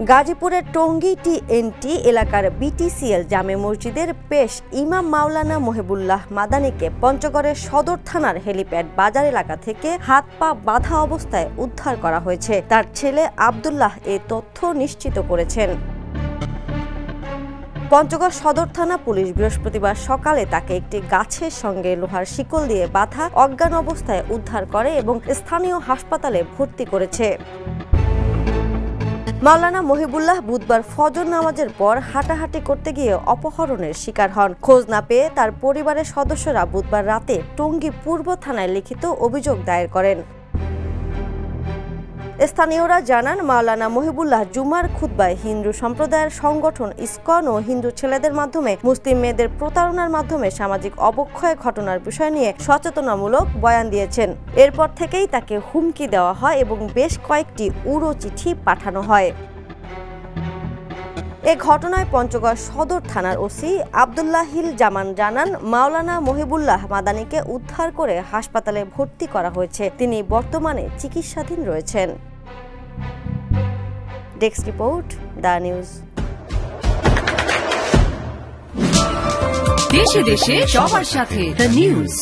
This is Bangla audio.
গাজীপুরের টঙ্গী টিএনটি এলাকার বিটিসিএল জামে মসজিদের পেশ ইমাম মাওলানা মহিবুল্লাহ মাদানীকে পঞ্চগড়ের সদর থানার হেলিপ্যাড বাজার এলাকা থেকে হাত পা বাঁধা অবস্থায় উদ্ধার করা হয়েছে। তার ছেলে আব্দুল্লাহ এ তথ্য নিশ্চিত করেছেন। পঞ্চগড় সদর থানা পুলিশ বৃহস্পতিবার সকালে তাকে একটি গাছের সঙ্গে লোহার শিকল দিয়ে বাঁধা অজ্ঞান অবস্থায় উদ্ধার করে এবং স্থানীয় হাসপাতালে ভর্তি করেছে। মাওলানা মহিবুল্লাহ বুধবার ফজর নামাজের পর হাঁটাহাঁটি করতে গিয়ে অপহরণের শিকার হন। খোঁজ না পেয়ে তার পরিবারের সদস্যরা বুধবার রাতে টঙ্গী পূর্ব থানায় লিখিত অভিযোগ দায়ের করেন। স্থানীয়রা জানান, মাওলানা মহিবুল্লাহ জুমার খুতবায় হিন্দু সম্প্রদায়ের সংগঠন ইসকন ও হিন্দু ছেলেদের মাধ্যমে মুসলিম মেয়েদের প্রতারণার মাধ্যমে সামাজিক অবক্ষয় ঘটনার বিষয় নিয়ে সচেতনামূলক বয়ান দিয়েছেন। এরপর থেকেই তাকে হুমকি দেওয়া হয় এবং বেশ কয়েকটি উড়ো চিঠি পাঠানো হয়। এ ঘটনায় পঞ্চগড় সদর থানার ওসি আব্দুল্লাহিল জামান জানান, মাওলানা মহিবুল্লাহ মাদানীকে উদ্ধার করে হাসপাতালে ভর্তি করা হয়েছে। তিনি বর্তমানে চিকিৎসাধীন রয়েছেন। Desk report, the news. দেশে দেশে সবার সাথে, দ্য নিউজ।